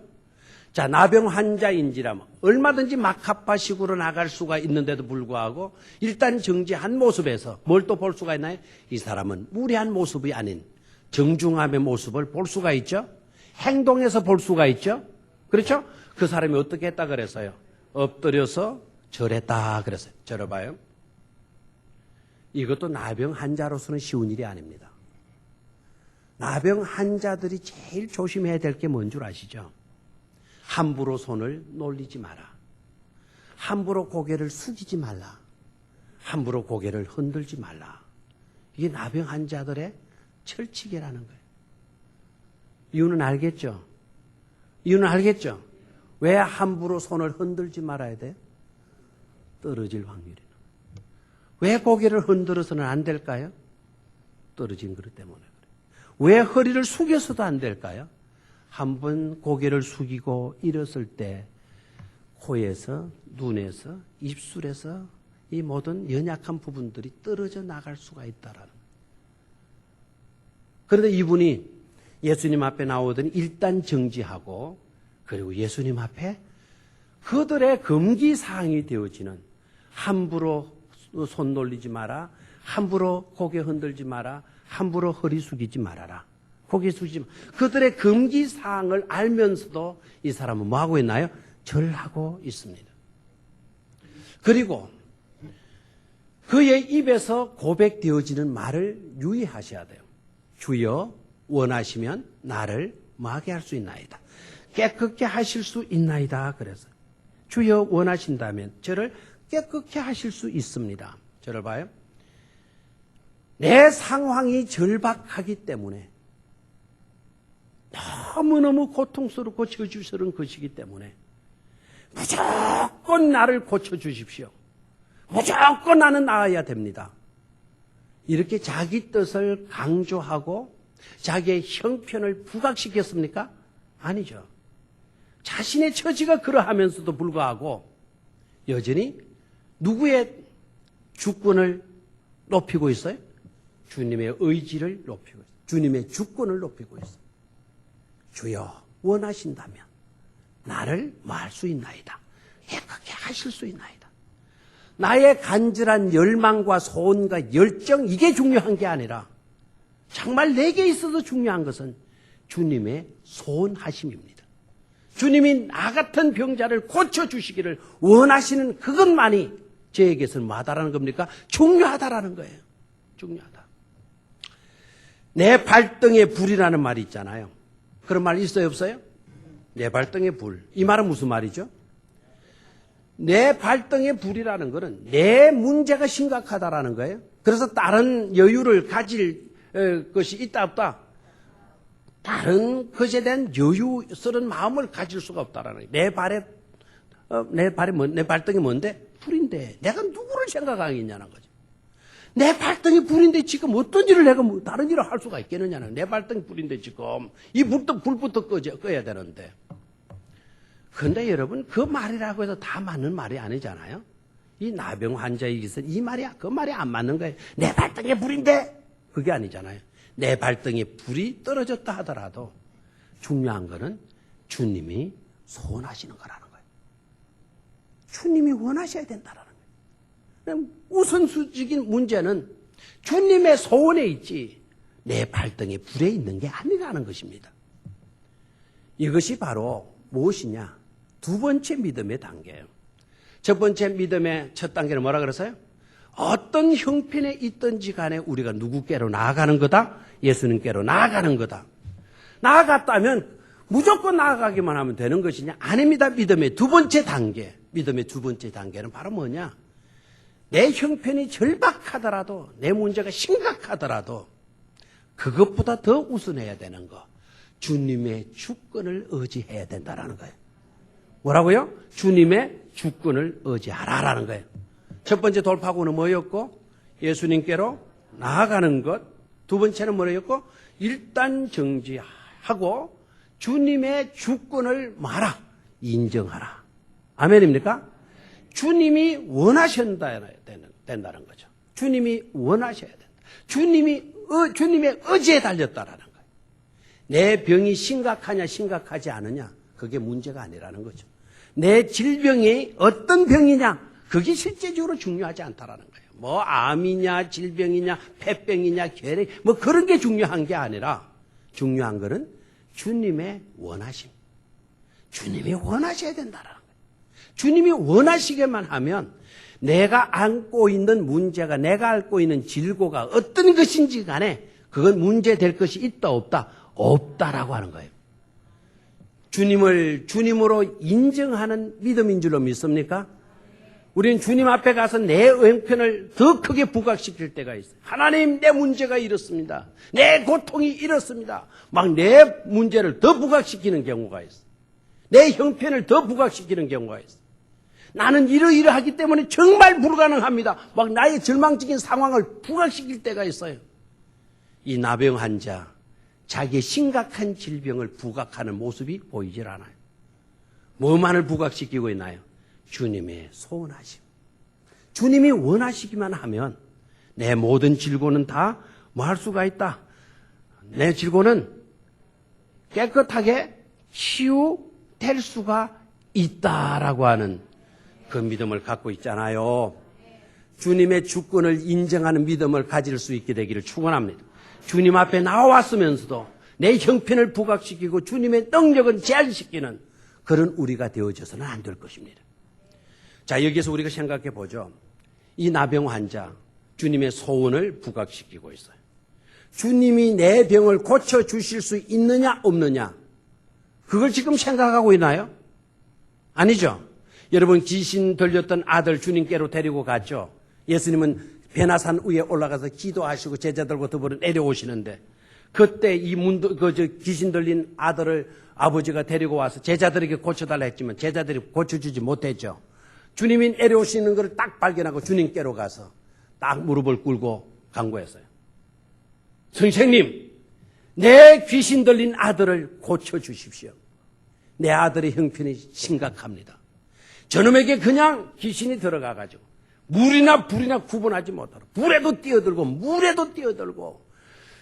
자, 나병 환자인지라면 얼마든지 막합파식으로 나갈 수가 있는데도 불구하고 일단 정지한 모습에서 뭘 또 볼 수가 있나요? 이 사람은 무례한 모습이 아닌 정중함의 모습을 볼 수가 있죠. 행동에서 볼 수가 있죠. 그렇죠? 그 사람이 어떻게 했다 그랬어요? 엎드려서 절했다 그랬어요. 절해봐요. 이것도 나병 환자로서는 쉬운 일이 아닙니다. 나병 환자들이 제일 조심해야 될 게 뭔 줄 아시죠? 함부로 손을 놀리지 마라. 함부로 고개를 숙이지 말라. 함부로 고개를 흔들지 말라. 이게 나병 환자들의 철칙이라는 거예요. 이유는 알겠죠? 이유는 알겠죠? 왜 함부로 손을 흔들지 말아야 돼요? 떨어질 확률이. 왜 고개를 흔들어서는 안 될까요? 떨어진 그릇 때문에 그래요. 왜 허리를 숙여서도 안 될까요? 한번 고개를 숙이고 일었을 때 코에서, 눈에서, 입술에서 이 모든 연약한 부분들이 떨어져 나갈 수가 있다라는 거예요. 그런데 이분이 예수님 앞에 나오더니 일단 정지하고 그리고 예수님 앞에 그들의 금기사항이 되어지는 함부로 손 놀리지 마라, 함부로 고개 흔들지 마라, 함부로 허리 숙이지 말아라. 고개 숙이지 마. 그들의 금기사항을 알면서도 이 사람은 뭐 하고 있나요? 절하고 있습니다. 그리고 그의 입에서 고백되어지는 말을 유의하셔야 돼요. 주여 원하시면 나를 뭐하게 할 수 있나이다. 깨끗게 하실 수 있나이다. 그래서 주여 원하신다면 저를 깨끗게 하실 수 있습니다. 저를 봐요. 내 상황이 절박하기 때문에 너무너무 고통스럽고 저주스러운 것이기 때문에 무조건 나를 고쳐주십시오. 무조건 나는 나아야 됩니다. 이렇게 자기 뜻을 강조하고 자기의 형편을 부각시켰습니까? 아니죠. 자신의 처지가 그러하면서도 불구하고 여전히 누구의 주권을 높이고 있어요? 주님의 의지를 높이고 있어요. 주님의 주권을 높이고 있어요. 주여 원하신다면 나를 뭐 할 수 있나이다. 깨끗게 하실 수 있나이다. 나의 간절한 열망과 소원과 열정, 이게 중요한 게 아니라 정말 내게 있어서 중요한 것은 주님의 소원하심입니다. 주님이 나 같은 병자를 고쳐주시기를 원하시는 그것만이 저에게서는 뭐하다라는 겁니까? 중요하다라는 거예요. 중요하다. 내 발등에 불이라는 말이 있잖아요. 그런 말 있어요, 없어요? 내 발등에 불. 이 말은 무슨 말이죠? 내 발등에 불이라는 것은 내 문제가 심각하다라는 거예요. 그래서 다른 여유를 가질 것이 있다 없다? 다른 것에 대한 여유스러운 마음을 가질 수가 없다라는 거예요. 내 발등이 뭔데? 불인데 내가 누구를 생각하겠냐는 거죠. 내 발등이 불인데 지금 어떤 일을 내가 다른 일을 할 수가 있겠느냐는, 내 발등이 불인데 지금 이 불부터 꺼야 되는데. 그런데 여러분, 그 말이라고 해서 다 맞는 말이 아니잖아요. 이 나병 환자에게서 이 말이, 그 말이 안 맞는 거예요. 내 발등에 불인데 그게 아니잖아요. 내 발등에 불이 떨어졌다 하더라도 중요한 거는 주님이 소원하시는 거라는 거예요. 주님이 원하셔야 된다라는 거예요. 우선순위적인 문제는 주님의 소원에 있지 내 발등에 불에 있는 게 아니라는 것입니다. 이것이 바로 무엇이냐? 두 번째 믿음의 단계예요. 첫 번째 믿음의 첫 단계는 뭐라 그랬어요? 어떤 형편에 있든지 간에 우리가 누구께로 나아가는 거다? 예수님께로 나아가는 거다. 나아갔다면 무조건 나아가기만 하면 되는 것이냐? 아닙니다. 믿음의 두 번째 단계. 믿음의 두 번째 단계는 바로 뭐냐? 내 형편이 절박하더라도, 내 문제가 심각하더라도 그것보다 더 우선해야 되는 거. 주님의 주권을 의지해야 된다는 거예요. 뭐라고요? 주님의 주권을 의지하라라는 거예요. 첫 번째 돌파구는 뭐였고? 예수님께로 나아가는 것. 두 번째는 뭐였고? 일단 정지하고 주님의 주권을 말아 인정하라. 아멘입니까? 주님이 원하신다 된다는 거죠. 주님이 원하셔야 된다. 주님의 의지에 달렸다라는 거예요. 내 병이 심각하냐 심각하지 않으냐 그게 문제가 아니라는 거죠. 내 질병이 어떤 병이냐 그게 실제적으로 중요하지 않다라는 거예요. 뭐 암이냐 질병이냐 폐병이냐 궤령 뭐 그런 게 중요한 게 아니라 중요한 거는 주님의 원하심. 주님이 원하셔야 된다라는 거예요. 주님이 원하시게만 하면 내가 안고 있는 문제가, 내가 앓고 있는 질고가 어떤 것인지 간에 그건 문제될 것이 있다 없다? 없다라고 하는 거예요. 주님을 주님으로 인정하는 믿음인 줄로 믿습니까? 우리는 주님 앞에 가서 내 형편을 더 크게 부각시킬 때가 있어요. 하나님, 내 문제가 이렇습니다. 내 고통이 이렇습니다. 막 내 문제를 더 부각시키는 경우가 있어요. 내 형편을 더 부각시키는 경우가 있어요. 나는 이러이러하기 때문에 정말 불가능합니다. 막 나의 절망적인 상황을 부각시킬 때가 있어요. 이 나병 환자, 자기의 심각한 질병을 부각하는 모습이 보이질 않아요. 뭐만을 부각시키고 있나요? 주님의 소원하심. 주님이 원하시기만 하면 내 모든 질고는 다 뭐 할 수가 있다. 내 질고는 깨끗하게 치유될 수가 있다라고 하는 그 믿음을 갖고 있잖아요. 주님의 주권을 인정하는 믿음을 가질 수 있게 되기를 축원합니다. 주님 앞에 나왔으면서도 내 형편을 부각시키고 주님의 능력을 제한시키는 그런 우리가 되어져서는 안 될 것입니다. 자, 여기에서 우리가 생각해 보죠. 이 나병 환자, 주님의 소원을 부각시키고 있어요. 주님이 내 병을 고쳐주실 수 있느냐 없느냐, 그걸 지금 생각하고 있나요? 아니죠. 여러분, 귀신 들렸던 아들 주님께로 데리고 갔죠. 예수님은 베나산 위에 올라가서 기도하시고 제자들과 더불어 내려오시는데, 그때 귀신 들린 아들을 아버지가 데리고 와서 제자들에게 고쳐달라 했지만 제자들이 고쳐주지 못했죠. 주님이 내려오시는 것을 딱 발견하고 주님께로 가서 딱 무릎을 꿇고 간구했어요. 선생님, 내 귀신 들린 아들을 고쳐주십시오. 내 아들의 형편이 심각합니다. 저놈에게 그냥 귀신이 들어가가지고 물이나 불이나 구분하지 못하고 불에도 뛰어들고 물에도 뛰어들고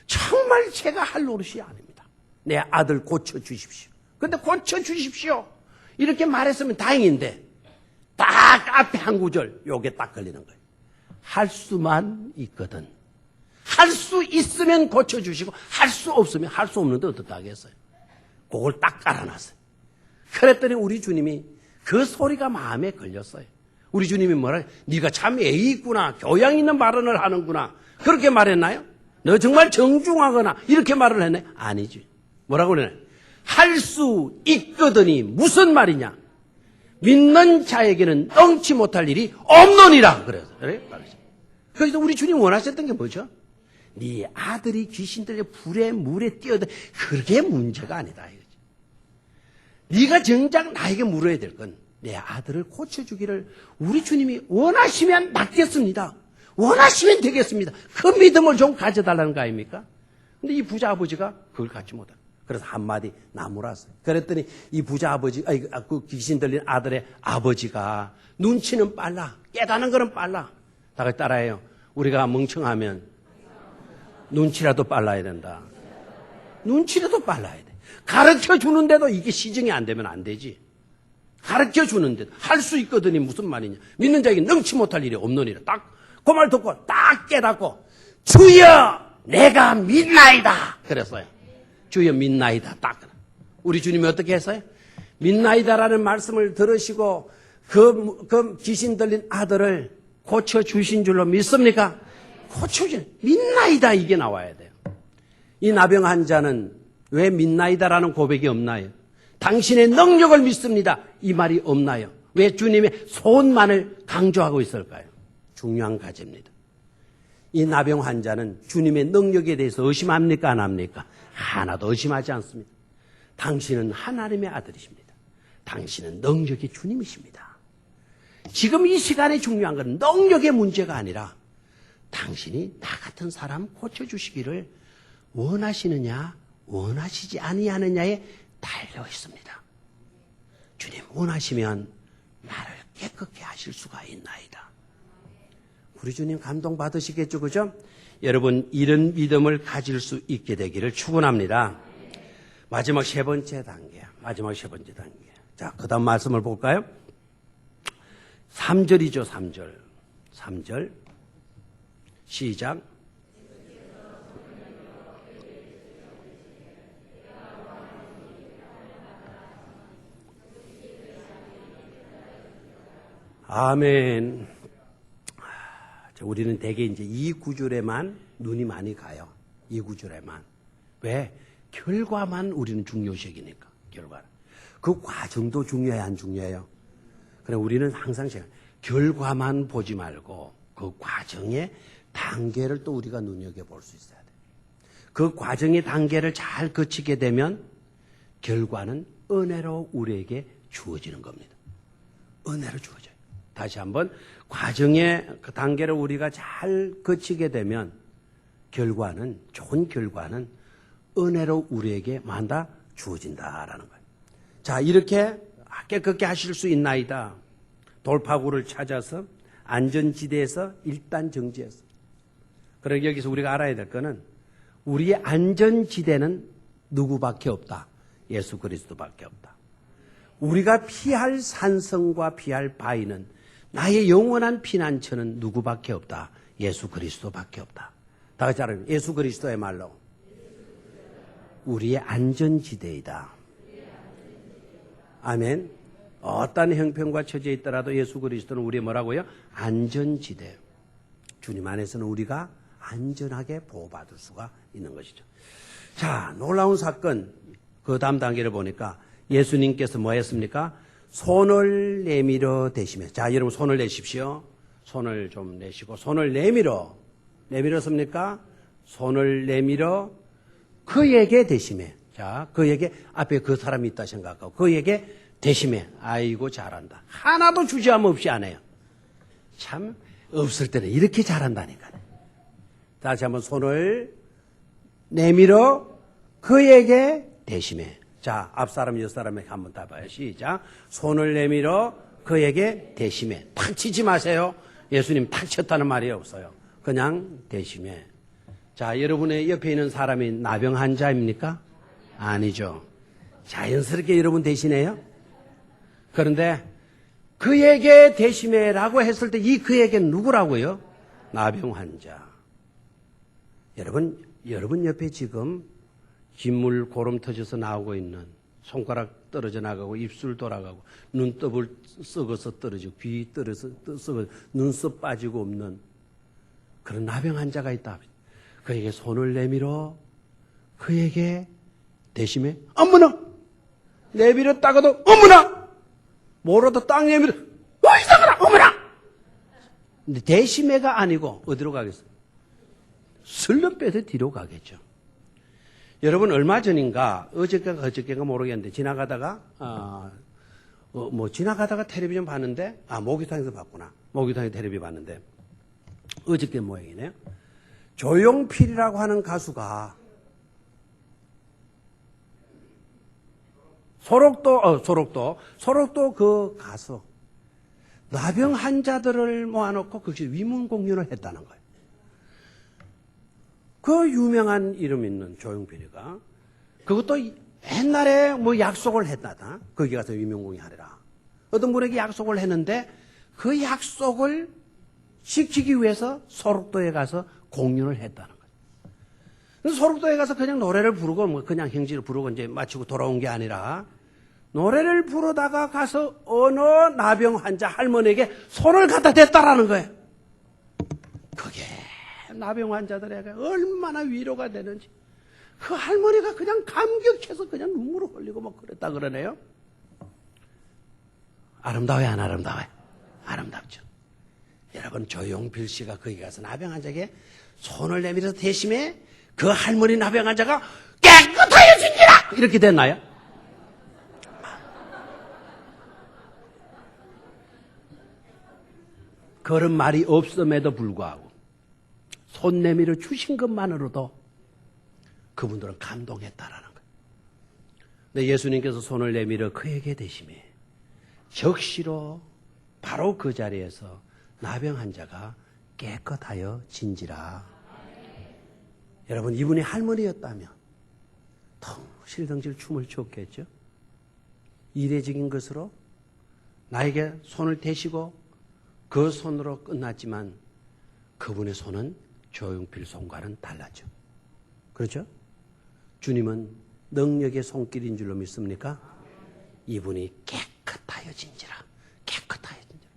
정말 제가 할 노릇이 아닙니다. 내 아들 고쳐주십시오. 근데 고쳐주십시오 이렇게 말했으면 다행인데 딱 앞에 한 구절 요게 딱 걸리는 거예요. 할 수만 있거든. 할 수 있으면 고쳐주시고 할 수 없으면 할 수 없는데 어떻게 하겠어요. 그걸 딱 깔아놨어요. 그랬더니 우리 주님이 그 소리가 마음에 걸렸어요. 우리 주님이 뭐라, 네가 참 애기 있구나, 교양 있는 발언을 하는구나, 그렇게 말했나요? 너 정말 정중하거나 이렇게 말을 했나요? 아니지. 뭐라고 그러나요? 할 수 있거든이 무슨 말이냐? 믿는 자에게는 넘치 못할 일이 없느니라. 그래서 우리 주님 원하셨던 게 뭐죠? 네 아들이 귀신 들려 불에 물에 뛰어들, 그게 문제가 아니다 이거지. 네가 정작 나에게 물어야 될 건 내 아들을 고쳐주기를 우리 주님이 원하시면 낫겠습니다. 원하시면 되겠습니다. 그 믿음을 좀 가져달라는 거 아닙니까? 근데 이 부자 아버지가 그걸 갖지 못하고 그래서 한마디 나무랐어요. 그랬더니 이 부자 아버지, 그 귀신 들린 아들의 아버지가 눈치는 빨라, 깨닫는 거는 빨라. 다 같이 따라해요. 우리가 멍청하면 눈치라도 빨라야 된다. 눈치라도 빨라야 돼. 가르쳐 주는데도 이게 시정이 안 되면 안 되지. 가르쳐 주는데도 할 수 있거든이 무슨 말이냐. 믿는 자에게 능치 못할 일이 없느니라. 딱 그 말 듣고 딱 깨닫고 주여 내가 믿나이다 그랬어요. 주여 믿나이다. 딱. 우리 주님이 어떻게 했어요? 믿나이다라는 말씀을 들으시고 그 귀신 들린 아들을 고쳐주신 줄로 믿습니까? 고쳐주신, 믿나이다 이게 나와야 돼요. 이 나병 환자는 왜 믿나이다라는 고백이 없나요? 당신의 능력을 믿습니다 이 말이 없나요? 왜 주님의 소원만을 강조하고 있을까요? 중요한 과제입니다. 이 나병 환자는 주님의 능력에 대해서 의심합니까 안 합니까? 하나도 의심하지 않습니다. 당신은 하나님의 아들이십니다. 당신은 능력의 주님이십니다. 지금 이 시간에 중요한 건 능력의 문제가 아니라 당신이 나 같은 사람 고쳐주시기를 원하시느냐 원하시지 아니하느냐에 달려 있습니다. 주님 원하시면 나를 깨끗게 하실 수가 있나이다. 우리 주님 감동받으시겠죠, 그죠? 여러분 이런 믿음을 가질 수 있게 되기를 축원합니다. 마지막 세 번째 단계. 자, 그 다음 말씀을 볼까요? 3절이죠, 3절. 시작. 아멘. 우리는 대개 이제 이 구절에만 눈이 많이 가요. 이 구절에만. 왜? 결과만 우리는 중요시하니까. 결과. 그 과정도 중요해요, 안 중요해요? 그래 우리는 항상 결과만 보지 말고 그 과정의 단계를 또 우리가 눈여겨볼 수 있어야 돼요. 그 과정의 단계를 잘 거치게 되면 결과는 은혜로 우리에게 주어지는 겁니다. 은혜로 주어져요. 다시 한번 과정의 그 단계를 우리가 잘 거치게 되면 결과는, 좋은 결과는 은혜로 우리에게 만다 주어진다라는 거예요. 자, 이렇게 깨끗게 하실 수 있나이다. 돌파구를 찾아서 안전지대에서 일단 정지했어. 그러니까 여기서 우리가 알아야 될 거는 우리의 안전지대는 누구밖에 없다. 예수 그리스도밖에 없다. 우리가 피할 산성과 피할 바위는, 나의 영원한 피난처는 누구밖에 없다. 예수 그리스도밖에 없다. 다 같이 알아요. 예수 그리스도의 말로 우리의 안전지대이다. 아멘. 어떤 형편과 처지에 있더라도 예수 그리스도는 우리의 뭐라고요? 안전지대. 주님 안에서는 우리가 안전하게 보호받을 수가 있는 것이죠. 자, 놀라운 사건, 그 다음 단계를 보니까 예수님께서 뭐 했습니까? 손을 내밀어 대시며. 자, 여러분 손을 내십시오. 손을 좀 내시고, 손을 내밀었습니까? 손을 내밀어 그에게 대시매. 자, 그에게 앞에 그 사람이 있다 생각하고 그에게 대시매. 아이고 잘한다. 하나도 주저함 없이 안 해요. 참 없을 때는 이렇게 잘한다니까요. 다시 한번 손을 내밀어 그에게 대시매. 자, 앞사람 옆사람에게 한번 따봐요. 시작. 손을 내밀어 그에게 대시매. 탁 치지 마세요. 예수님 탁 쳤다는 말이 없어요. 그냥 대시매. 자, 여러분의 옆에 있는 사람이 나병 환자입니까? 아니죠. 자연스럽게 여러분 대신해요. 그런데 그에게 대시매라고 했을 때 이 그에게는 누구라고요? 나병 환자. 여러분 옆에 지금 빗물 고름 터져서 나오고 있는, 손가락 떨어져 나가고 입술 돌아가고 눈썹을 썩어서 떨어지고 귀 떨어져 썩어 눈썹 빠지고 없는 그런 나병 환자가 있다. 그에게 손을 내밀어 그에게 대심해. 어머나! 내밀었다가도 어머나! 뭐라도 딱 내밀어 이상하다! 어머나! 근데 대심해가 아니고 어디로 가겠어요? 슬렁 빼서 뒤로 가겠죠. 여러분 얼마 전인가 어저께가 모르겠는데 지나가다가 지나가다가 텔레비전 봤는데 목욕탕에서 봤구나. 목욕탕에서 텔레비전 봤는데 어저께 모양이네요. 조용필이라고 하는 가수가 소록도 그 가수 나병 환자들을 모아놓고 거기서 위문 공연을 했다는 거예요. 그 유명한 이름 있는 조용필이가 그것도 옛날에 약속을 했다다. 거기 가서 위문 공연하리라. 어떤 분에게 약속을 했는데 그 약속을 지키기 위해서 소록도에 가서 공연을 했다는 거예요. 소록도에 가서 그냥 노래를 부르고 그냥 행진을 부르고 이제 마치고 돌아온 게 아니라 노래를 부르다가 가서 어느 나병 환자 할머니에게 손을 갖다 댔다라는 거예요. 그게 나병 환자들에게 얼마나 위로가 되는지. 그 할머니가 그냥 감격해서 그냥 눈물을 흘리고 그랬다 그러네요. 아름다워요, 안 아름다워요? 아름답죠. 여러분 조용필 씨가 거기 가서 나병 환자에게 손을 내밀어서 대심해 그 할머니 나병 환자가 깨끗하여지니라 이렇게 됐나요? 그런 말이 없음에도 불구하고 손 내밀어 주신 것만으로도 그분들은 감동했다라는 거예요. 근데 예수님께서 손을 내밀어 그에게 대심해 적시로 바로 그 자리에서 나병 환자가 깨끗하여 진지라. 여러분 이분이 할머니였다면 덩실덩실 춤을 췄겠죠. 이례적인 것으로 나에게 손을 대시고 그 손으로 끝났지만 그분의 손은 조용필 손과는 달랐죠. 그렇죠? 주님은 능력의 손길인 줄로 믿습니까? 이분이 깨끗하여진지라. 깨끗하여진지라.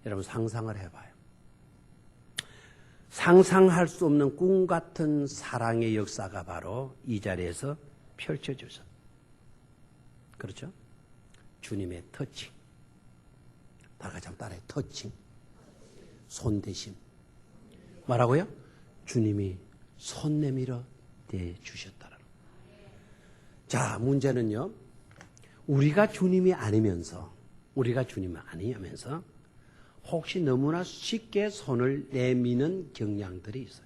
여러분 상상을 해봐요. 상상할 수 없는 꿈 같은 사랑의 역사가 바로 이 자리에서 펼쳐져서. 그렇죠? 주님의 터칭. 다 같이 한번 따라해. 터칭. 손대심. 뭐라고요? 주님이 손 내밀어 대주셨다라는. 자, 문제는요. 우리가 주님이 아니면서 혹시 너무나 쉽게 손을 내미는 경향들이 있어요.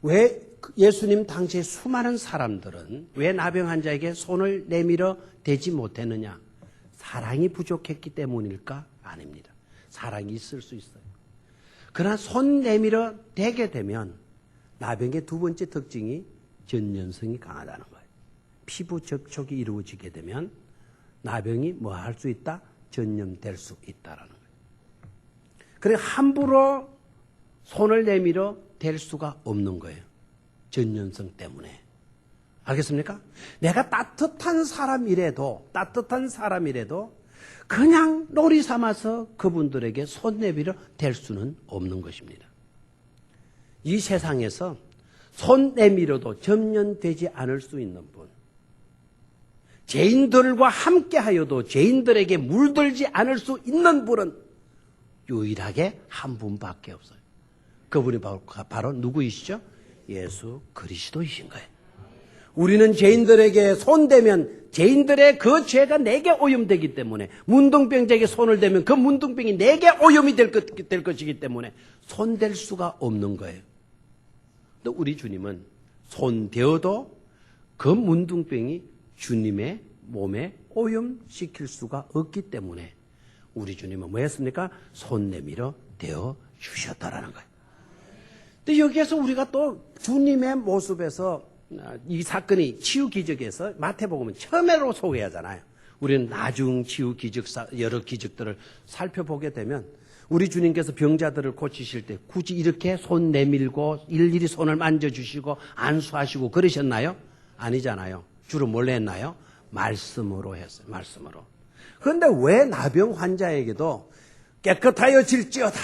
왜 예수님 당시에 수많은 사람들은 왜 나병 환자에게 손을 내밀어 대지 못했느냐? 사랑이 부족했기 때문일까? 아닙니다. 사랑이 있을 수 있어요. 그러나 손 내밀어 대게 되면 나병의 두 번째 특징이 전염성이 강하다는 거예요. 피부 접촉이 이루어지게 되면 나병이 뭐 할 수 있다? 전염될 수 있다라는 거예요. 그래 함부로 손을 내밀어 댈 수가 없는 거예요. 전염성 때문에. 알겠습니까? 내가 따뜻한 사람이라도 그냥 놀이 삼아서 그분들에게 손 내밀어 댈 수는 없는 것입니다. 이 세상에서 손 내밀어도 전면되지 않을 수 있는 분, 죄인들과 함께하여도 죄인들에게 물들지 않을 수 있는 분은 유일하게 한 분밖에 없어요. 그분이 바로 누구이시죠? 예수 그리스도이신 거예요. 우리는 죄인들에게 손대면 죄인들의 그 죄가 내게 오염되기 때문에, 문둥병자에게 손을 대면 그 문둥병이 내게 오염이 될 것이기 때문에 손댈 수가 없는 거예요. 또 우리 주님은 손대어도 그 문둥병이 주님의 몸에 오염시킬 수가 없기 때문에 우리 주님은 뭐 했습니까? 손 내밀어 대어 주셨다라는 거예요. 근데 여기에서 우리가 또 주님의 모습에서 이 사건이 치유 기적에서 마태복음은 처음으로 소개하잖아요. 우리는 나중 치유 기적, 여러 기적들을 살펴보게 되면 우리 주님께서 병자들을 고치실 때 굳이 이렇게 손 내밀고 일일이 손을 만져주시고 안수하시고 그러셨나요? 아니잖아요. 주로 뭘 했나요? 말씀으로 했어요. 말씀으로. 그런데 왜 나병 환자에게도 깨끗하여질지어다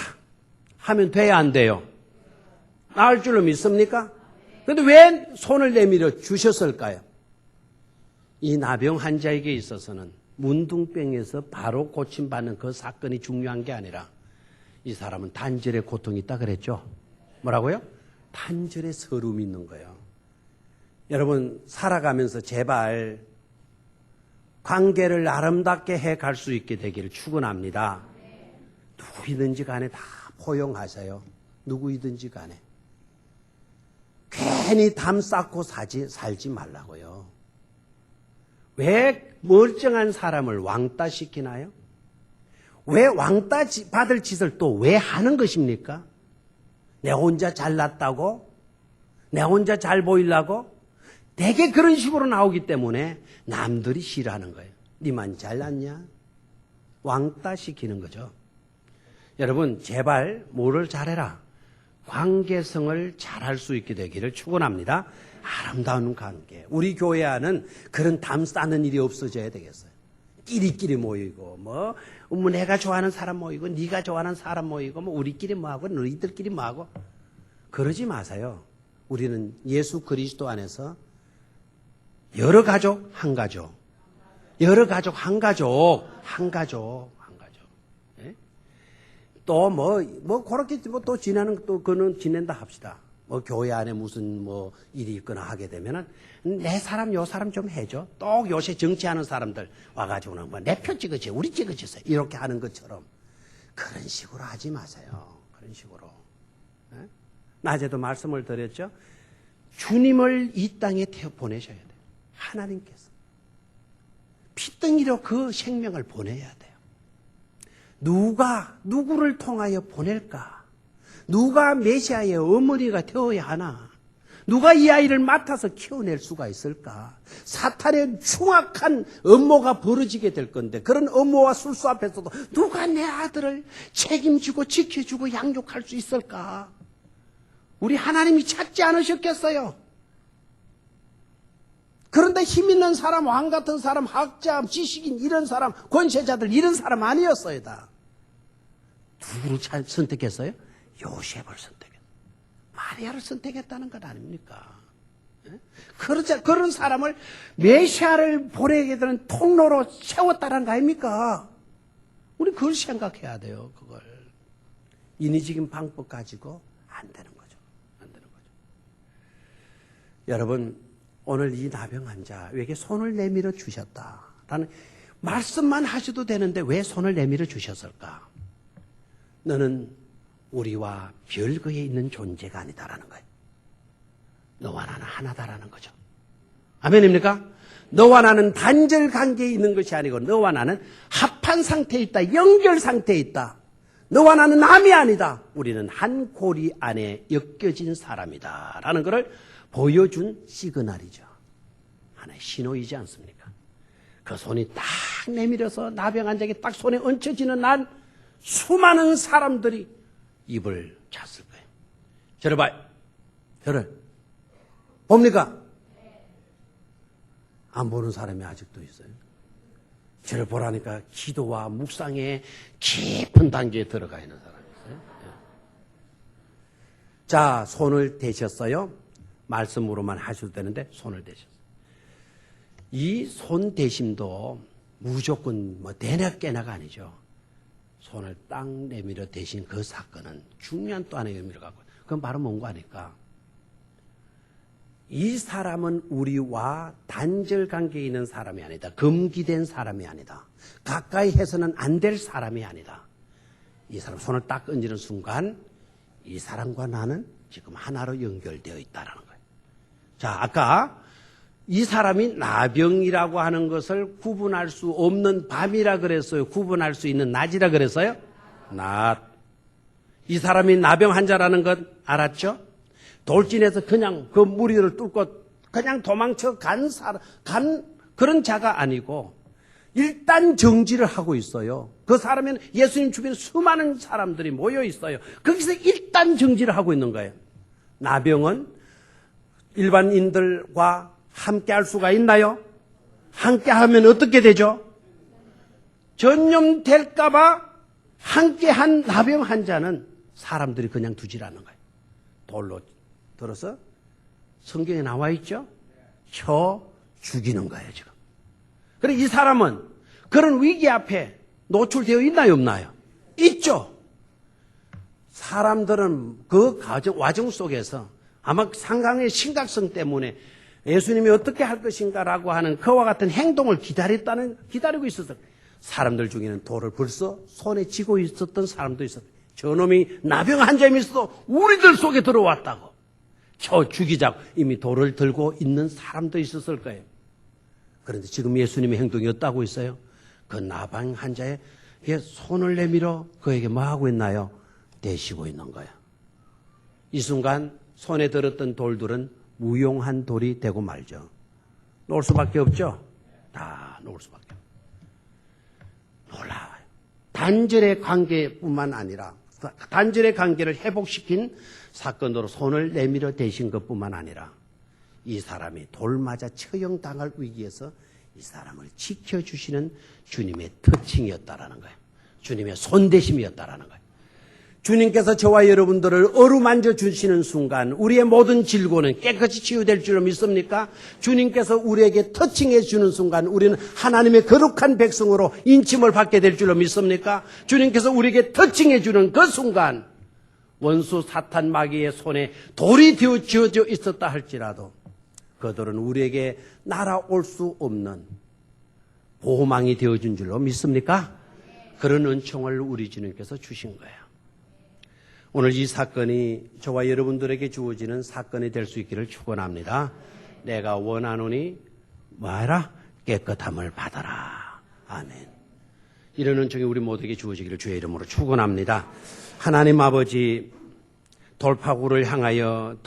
하면 돼야 안 돼요? 나을 줄로 믿습니까? 그런데 왜 손을 내밀어 주셨을까요? 이 나병 환자에게 있어서는 문둥병에서 바로 고침받는 그 사건이 중요한 게 아니라 이 사람은 단절의 고통이 있다 그랬죠. 뭐라고요? 단절의 서름이 있는 거예요. 여러분 살아가면서 제발 관계를 아름답게 해갈 수 있게 되기를 축원합니다. 누구이든지 간에 다 포용하세요. 누구이든지 간에. 괜히 담 쌓고 살지 말라고요. 왜 멀쩡한 사람을 왕따 시키나요? 왜 왕따 받을 짓을 또 왜 하는 것입니까? 내 혼자 잘났다고? 내 혼자 잘 보이려고? 되게 그런 식으로 나오기 때문에 남들이 싫어하는 거예요. 니만 잘났냐? 왕따 시키는 거죠. 여러분 제발 뭐를 잘해라? 관계성을 잘할 수 있게 되기를 축원합니다. 아름다운 관계. 우리 교회 안은 그런 담 쌓는 일이 없어져야 되겠어요. 끼리끼리 모이고 뭐 내가 좋아하는 사람 모이고 네가 좋아하는 사람 모이고 뭐 우리끼리 뭐하고 너희들끼리 뭐하고 그러지 마세요. 우리는 예수 그리스도 안에서 여러 가족 한 가족, 여러 가족 한 가족, 한 가족, 한 가족. 예? 또 그렇게 또 지내는 또 그는 지낸다 합시다. 교회 안에 무슨 일이 있거나 하게 되면은 내 사람 요 사람 좀 해줘. 또 요새 정치하는 사람들 와가지고는 내 표 찍어줘, 우리 찍어주세요. 이렇게 하는 것처럼 그런 식으로 하지 마세요. 그런 식으로. 예? 낮에도 말씀을 드렸죠. 주님을 이 땅에 보내셔야 돼요. 하나님께서 피덩이로 그 생명을 보내야 돼요. 누가 누구를 통하여 보낼까? 누가 메시아의 어머니가 되어야 하나? 누가 이 아이를 맡아서 키워낼 수가 있을까? 사탄의 흉악한 음모가 벌어지게 될 건데 그런 음모와 술수 앞에서도 누가 내 아들을 책임지고 지켜주고 양육할 수 있을까? 우리 하나님이 찾지 않으셨겠어요? 그런데 힘 있는 사람, 왕 같은 사람, 학자, 지식인 이런 사람, 권세자들 이런 사람 아니었어요 다. 누구를 선택했어요? 요셉을 선택했어요. 마리아를 선택했다는 것 아닙니까? 그런 사람을 메시아를 보내게 되는 통로로 세웠다는 거 아닙니까? 우리 그걸 생각해야 돼요. 그걸. 인위적인 방법 가지고 안 되는 거죠. 안 되는 거죠. 여러분 오늘 이 나병 환자에게 손을 내밀어 주셨다라는 말씀만 하셔도 되는데 왜 손을 내밀어 주셨을까? 너는 우리와 별거에 있는 존재가 아니다라는 거예요. 너와 나는 하나다라는 거죠. 아멘입니까? 너와 나는 단절 관계에 있는 것이 아니고 너와 나는 합한 상태에 있다. 연결 상태에 있다. 너와 나는 남이 아니다. 우리는 한 고리 안에 엮여진 사람이다. 라는 것을 보여준 시그널이죠. 하나의 신호이지 않습니까? 그 손이 딱 내밀어서 나병 환자에게 딱 손에 얹혀지는 날 수많은 사람들이 입을 찼을 거예요. 저를 봐요. 저를 봅니까? 안 보는 사람이 아직도 있어요. 저를 보라니까 기도와 묵상의 깊은 단계에 들어가 있는 사람이 있어요. 자, 손을 대셨어요? 말씀으로만 하셔도 되는데 손을 대셨어요. 이 손 대심도 무조건 뭐 대낮 깨나가 아니죠. 손을 딱 내밀어 대신 그 사건은 중요한 또 하나의 의미를 갖고, 그건 바로 뭔가 하니까 이 사람은 우리와 단절 관계에 있는 사람이 아니다. 금기된 사람이 아니다. 가까이 해서는 안 될 사람이 아니다. 이 사람 손을 딱 얹는 순간 이 사람과 나는 지금 하나로 연결되어 있다는 거예요. 자, 아까 이 사람이 나병이라고 하는 것을 구분할 수 없는 밤이라 그랬어요? 구분할 수 있는 낮이라 그랬어요? 낮. 이 사람이 나병 환자라는 건 알았죠? 돌진해서 그냥 그 무리를 뚫고 그냥 도망쳐 간 그런 자가 아니고 일단 정지를 하고 있어요. 그 사람은 예수님 주변에 수많은 사람들이 모여 있어요. 거기서 일단 정지를 하고 있는 거예요. 나병은 일반인들과 함께 할 수가 있나요? 함께 하면 어떻게 되죠? 전염될까봐 함께 한 나병 환자는 사람들이 그냥 두질 않는 거예요. 돌로 들어서 성경에 나와 있죠? 쳐 죽이는 거예요, 지금. 그리고 이 사람은 그런 위기 앞에 노출되어 있나요, 없나요? 있죠. 사람들은 그 과정 속에서 아마 상황의 심각성 때문에 예수님이 어떻게 할 것인가라고 하는 그와 같은 행동을 기다리고 있었어요. 사람들 중에는 돌을 벌써 손에 쥐고 있었던 사람도 있었어요. 저놈이 나병 환자임이 있어도 우리들 속에 들어왔다고. 쳐 죽이자고 이미 돌을 들고 있는 사람도 있었을 거예요. 그런데 지금 예수님의 행동이 어떠하고 있어요? 그 나병 환자의 손을 내밀어 그에게 뭐 하고 있나요? 대시고 있는 거예요. 이 순간 손에 들었던 돌들은 무용한 돌이 되고 말죠. 놓을 수밖에 없죠? 다 놓을 수밖에 없죠. 놀라워요. 단절의 관계뿐만 아니라 단절의 관계를 회복시킨 사건으로 손을 내밀어 대신 것뿐만 아니라 이 사람이 돌 맞아 처형당할 위기에서 이 사람을 지켜주시는 주님의 특징이었다라는 거예요. 주님의 손대심이었다라는 거예요. 주님께서 저와 여러분들을 어루만져 주시는 순간 우리의 모든 질고는 깨끗이 치유될 줄로 믿습니까? 주님께서 우리에게 터칭해 주는 순간 우리는 하나님의 거룩한 백성으로 인침을 받게 될 줄로 믿습니까? 주님께서 우리에게 터칭해 주는 그 순간 원수 사탄 마귀의 손에 돌이 되어 지어져 있었다 할지라도 그들은 우리에게 날아올 수 없는 보호망이 되어준 줄로 믿습니까? 그런 은총을 우리 주님께서 주신 거예요. 오늘 이 사건이 저와 여러분들에게 주어지는 사건이 될 수 있기를 축원합니다. 내가 원하노니 뭐하라? 깨끗함을 받아라. 아멘. 이런 은총이 우리 모두에게 주어지기를 주의 이름으로 축원합니다. 하나님 아버지 돌파구를 향하여